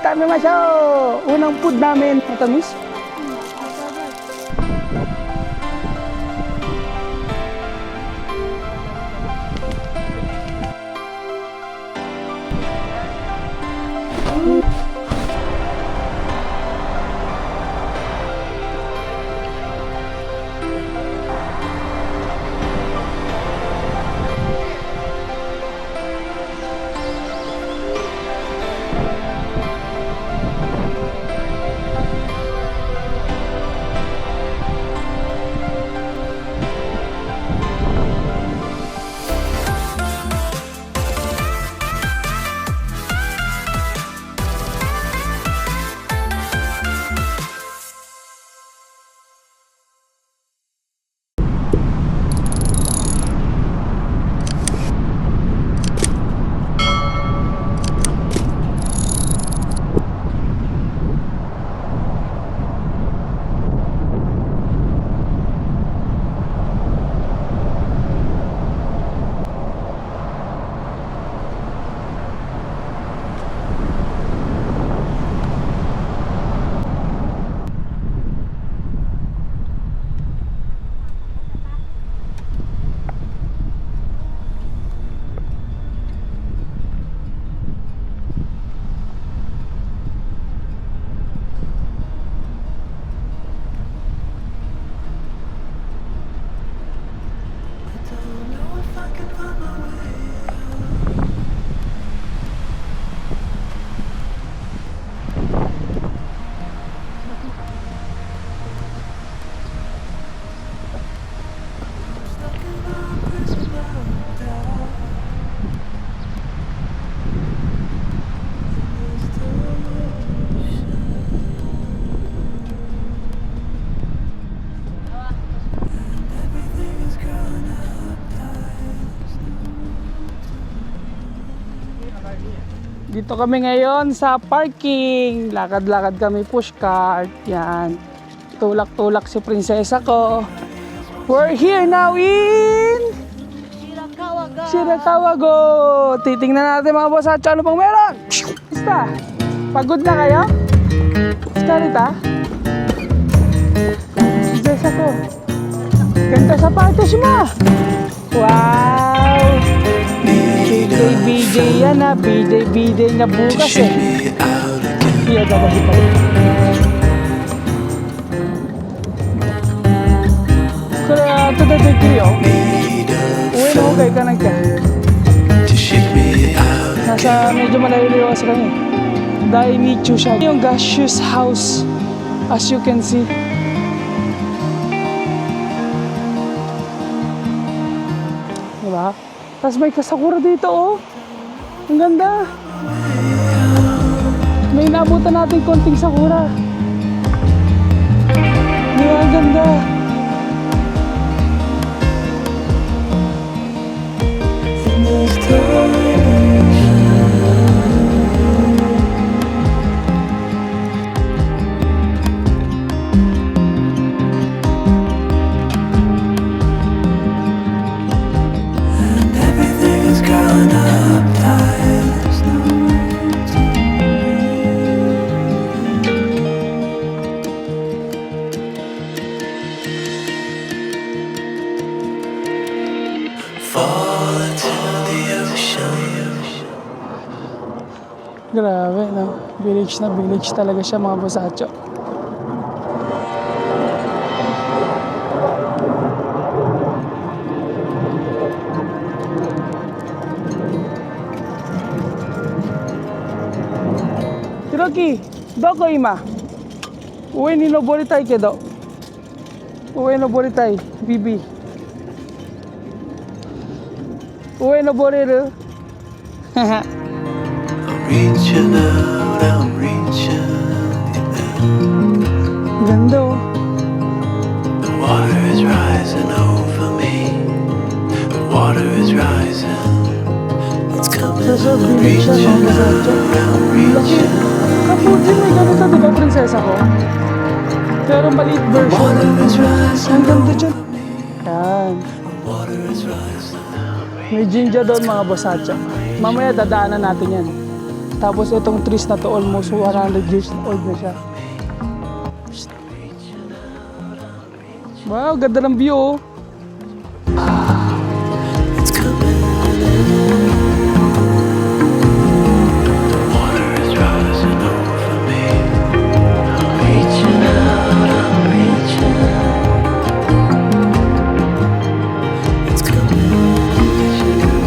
Tamimaso! Unang food namin. Matamis? Dito kami ngayon sa parking. Lakad-lakad kami, pushcart. Yan. Tulak-tulak si prinsesa ko. We're here now in Shirakawago. Titingnan natin mga boss at ano pang meron. Basta, pagod na kayo? Basta Rita? Prinsesa ko. Ganda sapatos mo. Wow! BJ yan ha, BJ na bukas eh. Iya dapat pa rin. Kaya ito na ito uwi na okay ka nagka. Nasa medyo malayo-layo sa kanya. Dainichu siya. Yung gaseous house as you can see. Diba? Tapos may kasakura dito oh. Ang ganda. May naabutan natin konting sakura. Diba? Ang ganda. Grabe, no? Village na village talaga siya, mga bosacho. Hiroki, doko ima? Uwe ni noboritai kedo. Uwe noboritai, bibi. Uwe noboreru? Haha. Reaching out, I'm reaching. Ganda oh. The water is rising over me. The water is rising. It's coming. Sa village siya, mga bosacho. Laki. Kaputi, may ganito, di ba, prinsesa ko? Pero maliit version. Water is rising. Ang ganda dyan. Yan. Water is rising. May jinja doon, mga bosacho. Mamaya dadaanan natin yan. Tapos itong trees na to almost 100 years old na siya. Wow, ganda ng view oh. It's coming. The water is rising over me. I'm reaching out, I'm reaching. It's coming. The water's rising.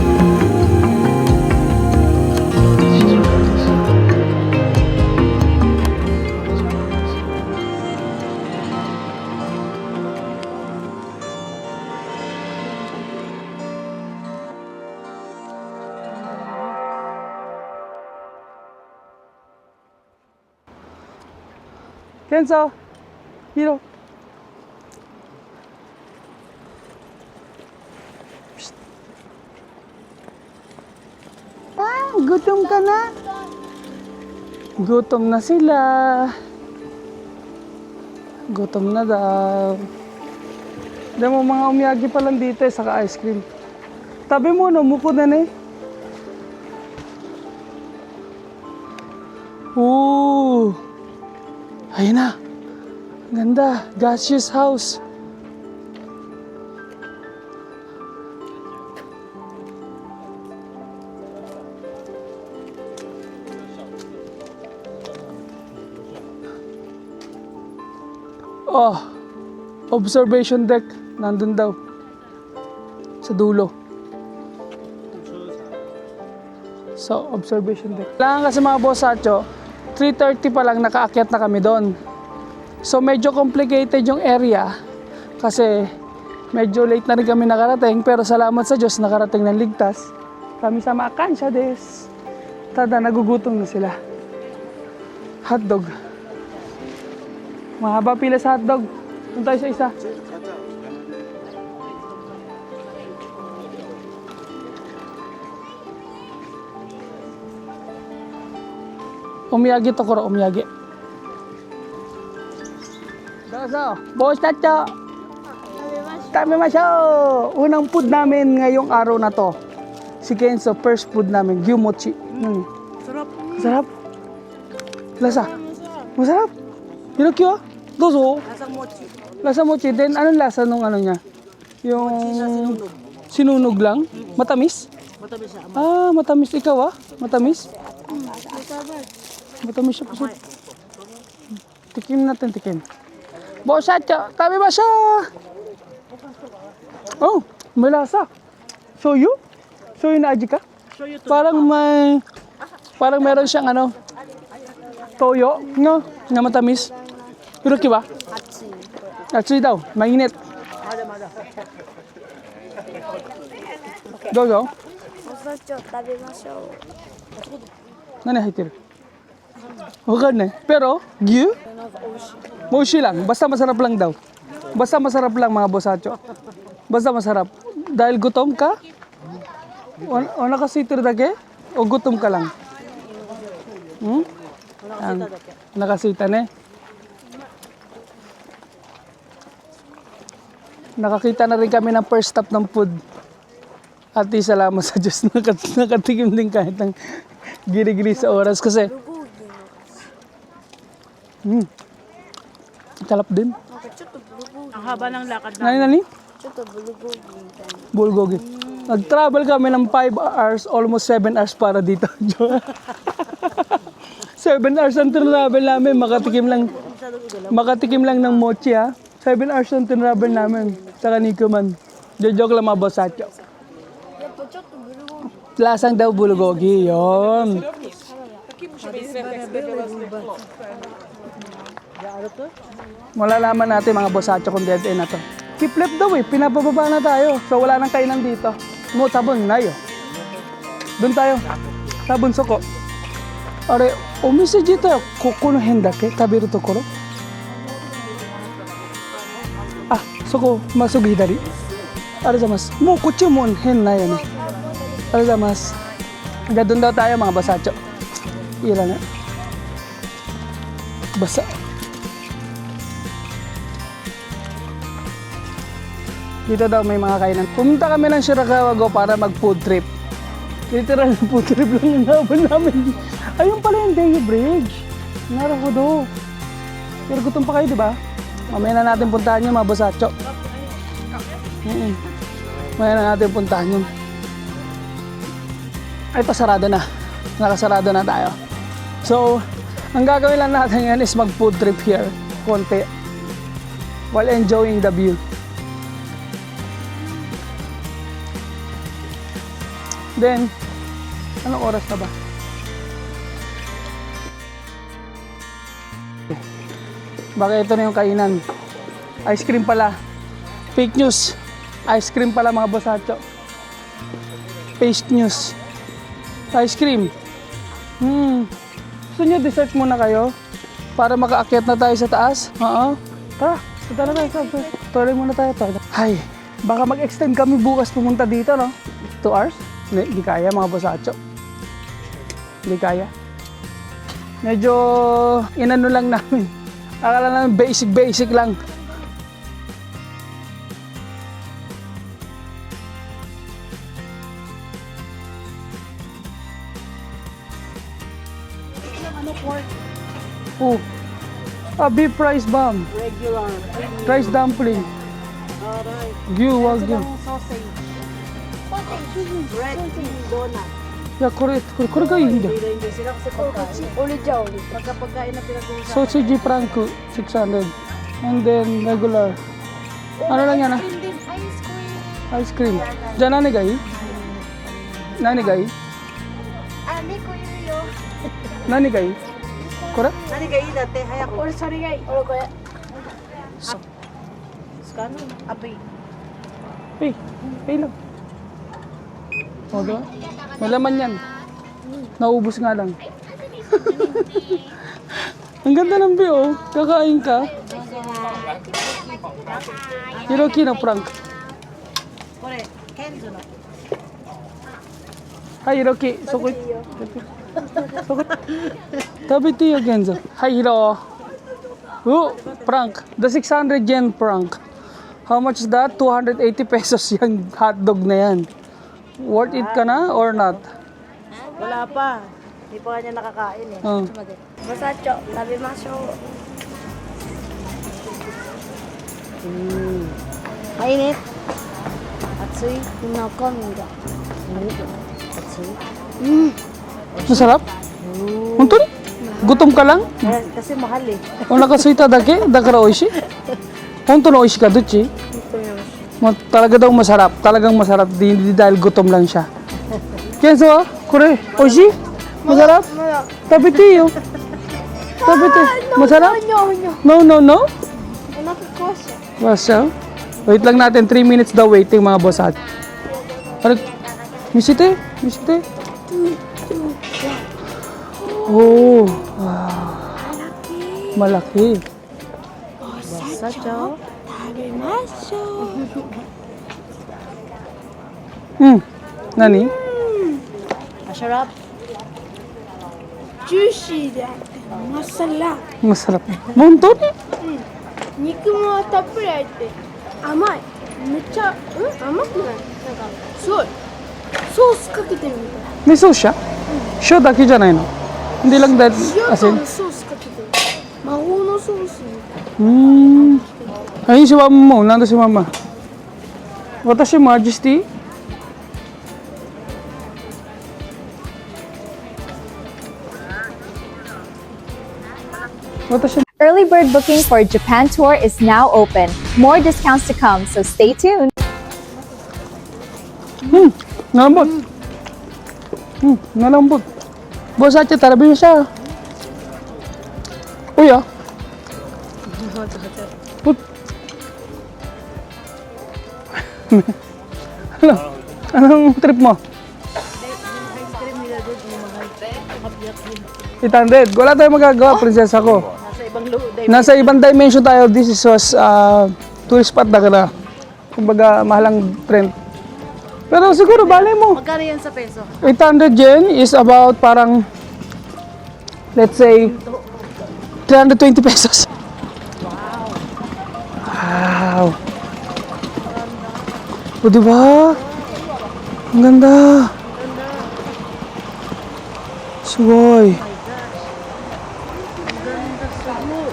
Kenzo, Hiro. Psst. Ah, gutom ka na? Gutom na sila. Gutom na daw. Hindi mo mga umiyagi pa lang dito eh, saka ice cream. Tabi mo, no, muko na eh. Ooh. Ayun na. Ganda. Gaseous house. Oh. Observation deck. Nandun daw. Sa dulo. So, observation deck. Kailangan kasi mga bosacho, 3:30 pa lang nakaakyat na kami doon. So medyo complicated yung area kasi medyo late na rin kami nakarating pero salamat sa Diyos nakarating ng ligtas. Kami sa Makansya des. Tada, nagugutom na sila. Hotdog. Mahaba pila sa hotdog. Doon tayo sa isa. Umiyagi to kuro, umiyagi. Doso, boss tacho. Kami masyo. Unang food namin ngayong araw na to. Si Kenzo, first food namin, gyumochi. Sarap. Sarap. Lasa. Masarap. Hirokyo. Doso. Lasang mochi. Lasa mochi. Then anong lasa nung ano niya? Yung Sinunog. sinunog lang? Matamis? Matamis siya. Ah, matamis ikaw ah. Matamis? Matamis siya po. Tikim natin, tikim. Bosacho, tabi ba siya? Oh, may lasa. Shoyu? Shoyu na aji ka? Show you to. Parang meron siyang ano, toyo, no? Na matamis. Hiroki ba? Atsui daw, mainit. Dozo? おちょ食べましょう。 Nani haitir? Wag na. Pero, gyu? Moshi lang. Basta masarap lang daw. Basta masarap lang mga bosacho. Basta masarap. Dahil gutom ka? O nakasitir dake? O gutom ka lang? Hmm? Nakasita na eh. Nakakita na rin kami ng first stop ng food. At salamat sa Diyos nakatikim din kahit ng giri-giri sa oras kasi sarap din. なんかちょっとブルゴーギ Ang haba ng lakad na. Nani? ちょっとブルゴーギみたいな。 Bulgogi. Nag-travel kami ng 5 hours, almost 7 hours para dito. 7 hours ang travel namin, makatikim lang ng mochi ha. 7 hours ang travel namin sa Kanikuman. Joke lang mga bosacho. やっぱちょっとブルゴーギ。 Lasang daw bulgogi, yon. Malalaman natin mga bosacho kung dead end na to. Keep left daw eh, pinapababa na tayo. So wala nang kainan dito. Mo tabon na yo. Doon tayo. Tabon soko. Are, omise jito koko no hen dake taberu tokoro. Ah, soko masuk hidari. Arigamas. Mo kochi mo hen na yan eh. Arigamas. Hanggang doon daw tayo mga bosacho. Ilan na. Basa. Dito daw may mga kainan. Pumunta kami ng Shirakawa para mag food trip. Literal food trip lang yung naban namin. Ayun pala yung Deyo Bridge. Naruhodo. Pero gutom pa kayo, di ba? Mamaya na natin puntahan yun, mga bosacho. Mamaya na natin puntahan yun. Ay, pasarado na. Nakasarado na tayo. So, ang gagawin lang natin ngayon is mag-food trip here. Konti. While enjoying the view. Then, anong oras na ba? Baka ito na yung kainan. Ice cream pala. Fake news. Ice cream pala mga bosacho. Fake news. Ice cream. Gusto nyo dessert muna kayo? Para makaakyat na tayo sa taas? Oo. Tara, punta na tayo. Tuloy muna tayo. Ay, baka mag-extend kami bukas pumunta dito, no? 2 hours? Hindi kaya mga bosacho. Hindi kaya. Medyo inano lang namin. Akala namin basic lang. Ano pork? Oh. Beef rice bomb. Regular. Rice dumpling. Alright. Gyu wagyu. Silang sausage. Bread. Donut. Yeah, correct. Kore ga iiんだ. Hindi sila kasi pagkain. 俺じゃあ俺 Pagkapagkain na pinag-uusapan. Sausage frank 600. And then regular. Ano lang yan ah? Ice cream. Diyan nani ga ii? Nani ga ii? あ猫いるよ Nani ga ii? Kore? 何がいいだって早く。俺それがいい俺これ Skano? Abay. Pay lang. O, diba? May laman yan. Naubos nga lang. Ang ganda ng view, oh. Kakain ka. Hiroki no prank. これ、ケンズの。 Hi, Hiroki. Sukot. Sukot. Tabiti yo, Genzo. Hi, Hiro. Oh, prank. The 600 yen prank. How much is that? 280 pesos yung hotdog na yan. Worth it ka na or not? Wala pa. Hindi pa kanya nakakain eh. Oh. マサチョ食べましょう Mainit. Atsui. 中身が Masarap? Honto ni? Gutom ka lang? Kasi mahal eh. Onaka suita dake? Dakara oishi? Honto no oishi ka? Duchi? Talaga daw masarap. Talagang masarap. Di dahil gutom lang siya. Kenzo, kore, oishi? Masarap? Tabiti yo. Tabiti. Masarap? No, no, no? お腹壊しちゃう Masya. Wait lang natin. 3 minutes daw waiting mga boss at. Ano? Misite? Misite? Oh. Wow. Malaki. Sacho. 食べましょう Nani? Masarap. ジューシーであってマサラ Masarap. Honto ni? 肉もたっぷり入って甘いめっちゃ甘くないなんかすごいソースかけてるみたい May sauce siya? Siya daki dyan ay no? Hindi lang dahil塩 asin. とソースかけてる魔法のソースみたい Ayun si mama mo. Nando si mama. Watashi majesty. Watashi. Early bird booking for Japan tour is now open. More discounts to come, so stay tuned. Nalambot. Nalambot. Boss Ache, tarabi mo siya. Uy ah. Put. Ano? Anong trip mo? Ice cream nila doon yung mahal. Kapyat yun. 800. Wala tayong magagawa, prinsesa ko. Nasa ibang Nasa ibang dimension tayo. This is was tourist spot na kana. Kumbaga, mahalang trend. Pero siguro, balay mo. Magkano yan sa peso? 800 yen is about parang, let's say, 320 pesos. Wow. O, diba? Ang ganda. So, Sugoi. Ang ganda sugo.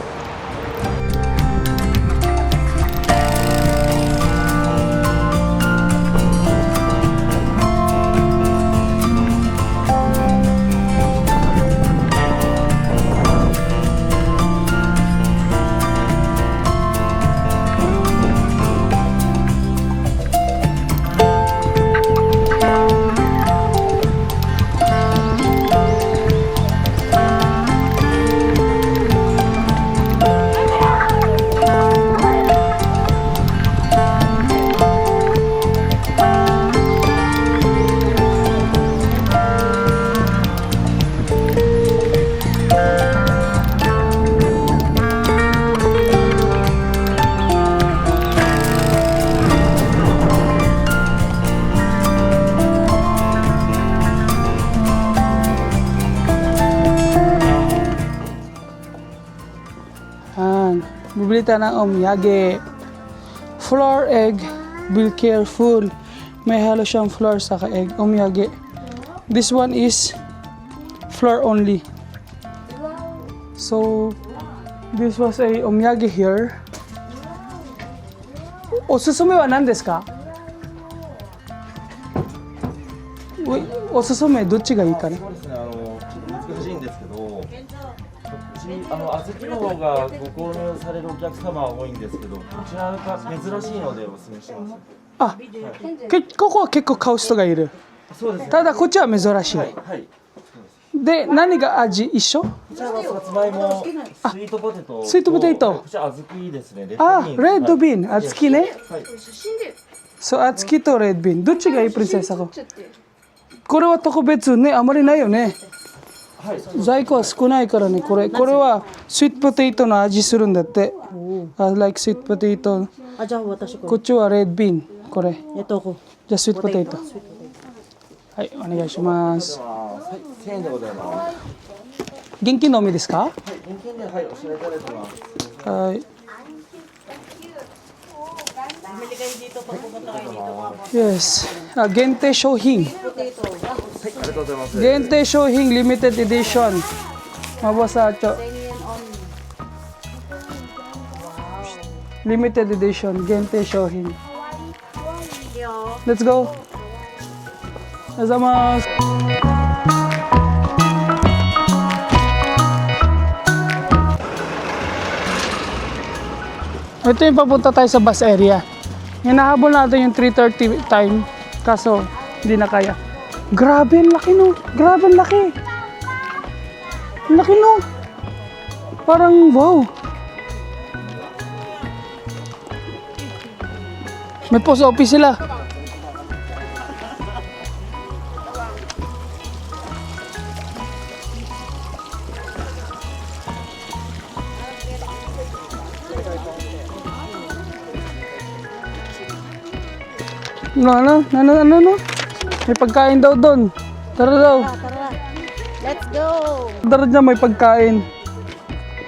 Bibili tayo ng omyage. Flour egg, be careful. May halo siyang flour sa egg, omyage. This one is flour only. So, this was a omyage here. おすすめは何ですか？おすすめどっちがいいかな？そうですね、難しいんですけど、うち小豆の方がご購入されるお客様は多いんですけど、こちらが珍しいのでお勧めします。あ、ここは結構買う人がいる。そうですね。ただこっちは珍しい。はい。で、何が味一緒？こちらはさつまいも、スイートポテトと。スイートポテトこちら小豆ですね。あ、レッドビーン、小豆ね。はい。そう、小豆とレッドビーン。どっちがいいプリンセスさん？これは特別ね、あまりないよね。はい。在庫は少ないからね、これはスイートポテトの味するんだって。I like sweet potato。あ、じゃあ私こっちはレッドビーン、これ。やっとこじゃあスイートポテト。はい、お願いします。はい、1000円でございます。現金のみですか？はい、現金ではいお支払いいただいてます。はい。Bumili kayo dito pag pumunta kayo dito. Yes。あ、限定商品。はい、ありがとうございます。限定商品 limited edition. Mabasacho. Limited edition 限定商品。Let's go. おはようございます。Ito yung papunta tayo sa bus area. Hinahabol natin yung 3:30 time. Kaso, hindi na kaya. Grabe, ang laki no. Grabe, ang laki. Ang laki no. Parang wow. May post office sila. Ano? May pagkain daw doon. Tara daw. Tara, let's go! Tara dyan, may pagkain.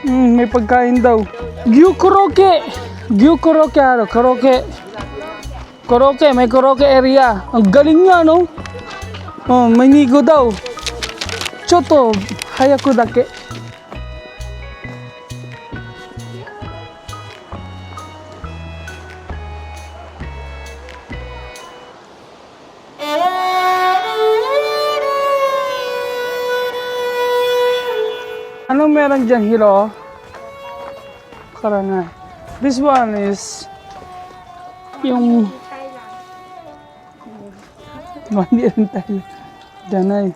May pagkain daw. Gyu karaoke. Gyu karaoke, karaoke. Karaoke, may karaoke area. Ang galing niya, no? Oh, may nigo daw. Choto, hayaku dake. Anong meron dyan, Hiro? Karangay. This one is yung mandi rin tayo. Diyan ay.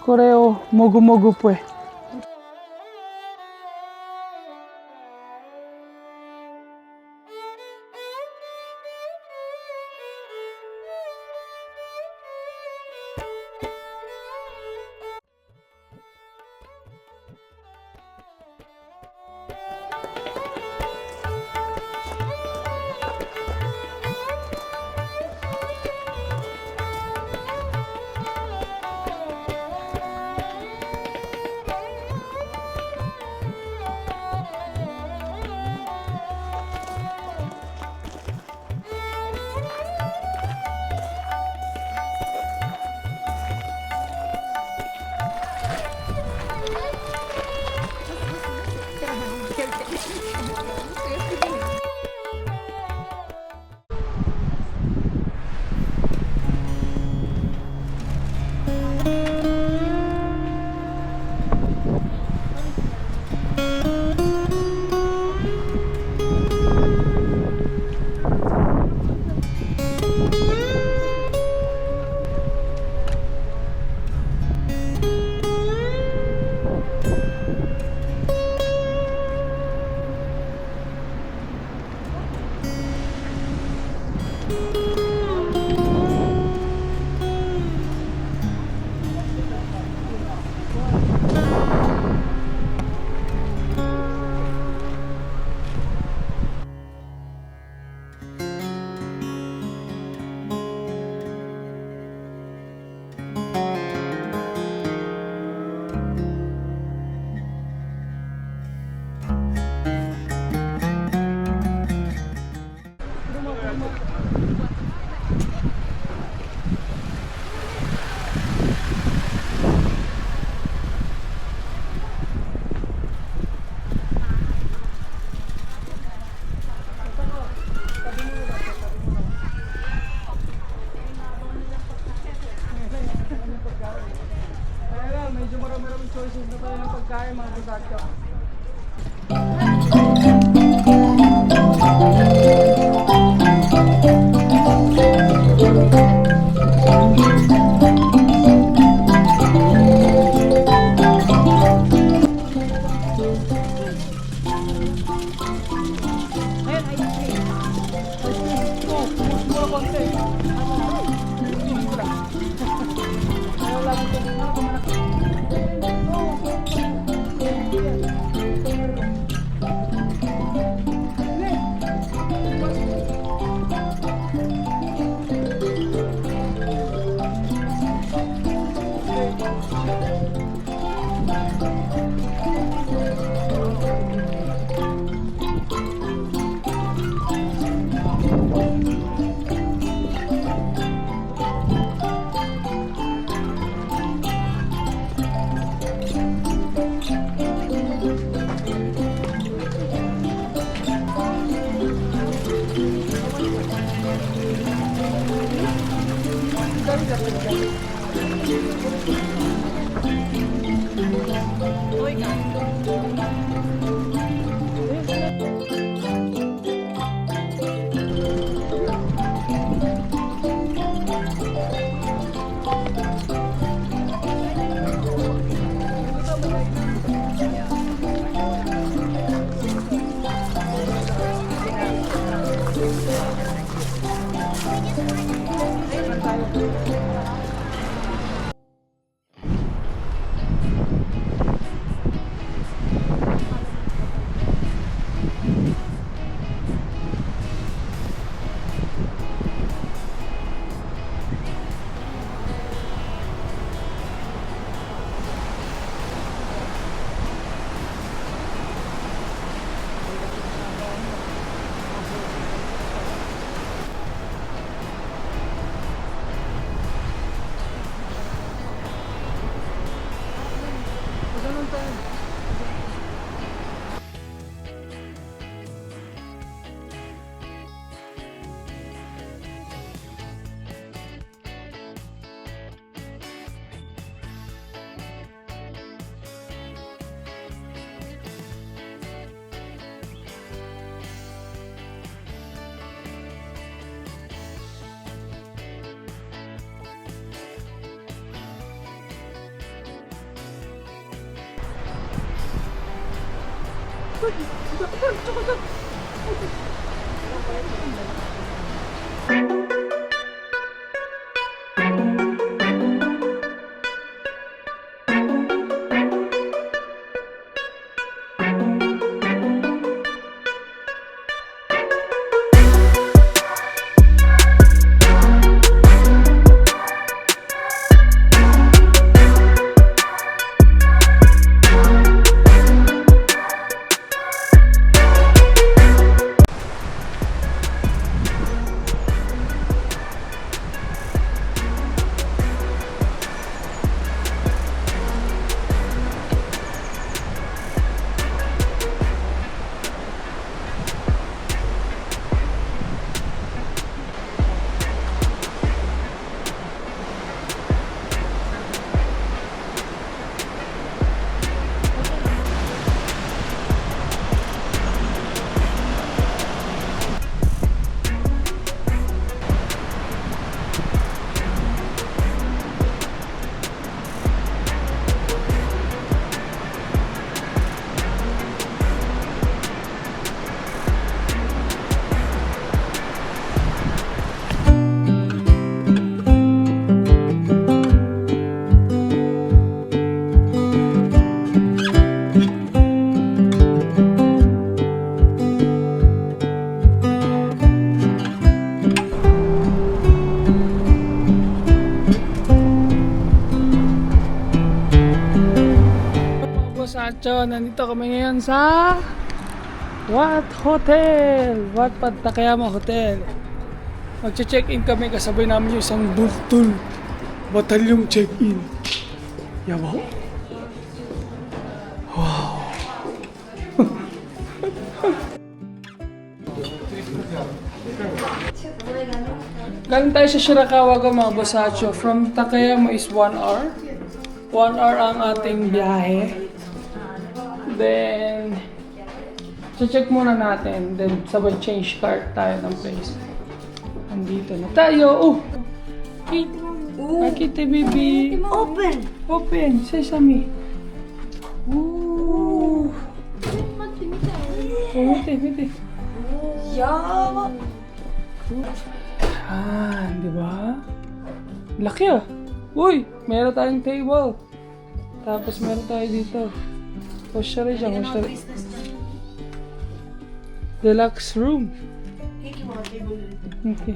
Koreo, mogu-mogu po eh. Ayan, medyo marami-maraming choices na tayo ng pagkain mga busakyo. Sacho, nandito kami ngayon sa Wat Hotel, Wat Pad Takayama Hotel. Magche-check-in kami, kasabay namin yung isang bultul batalyong check-in. Yabaw. Galing tayo sa Shirakawa mga bosacho. From Takayama is 1 hour. 1 hour ang ating biyahe. Then, check muna natin. Then, sabay change cart tayo ng place. Andito na tayo. Oh! Kite. Akite, baby. Open! Open. Sesame. Ooh. Oh, mite. Yeah! Di ba? Laki ah. Uy, meron tayong table. Tapos meron tayo dito. Washer siya, washer. Deluxe room. Okay.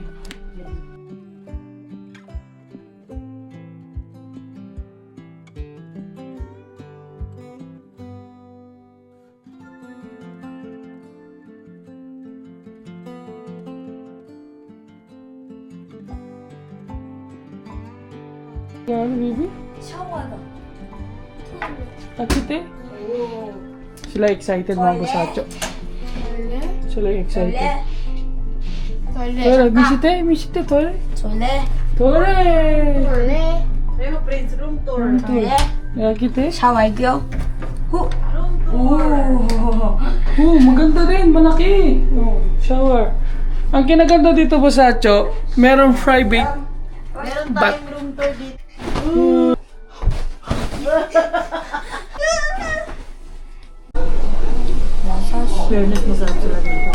Ano, baby? 샤워가. Akite? Sila excited mga bosacho. Sila excited. Tore, misite, tore. toilet. Tore! 그리고 프린스 룸토르. Akite? 샤워할게요. 후. Maganda rin, malaki. Shower. Ang kinaganda dito bosacho, merong private meron bath. tayong room tour dito. Fairness, masarap sila dito.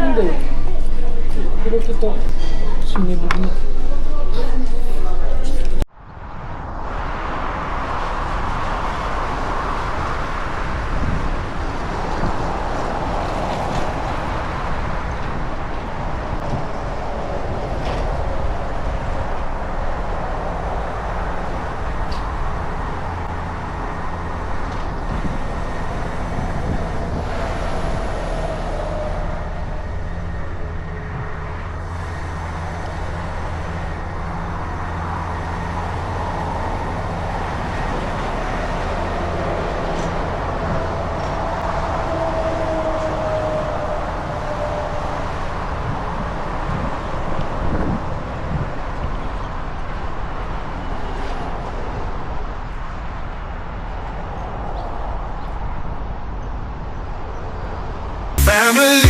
Hindi. Pero ito, sinibig na. Family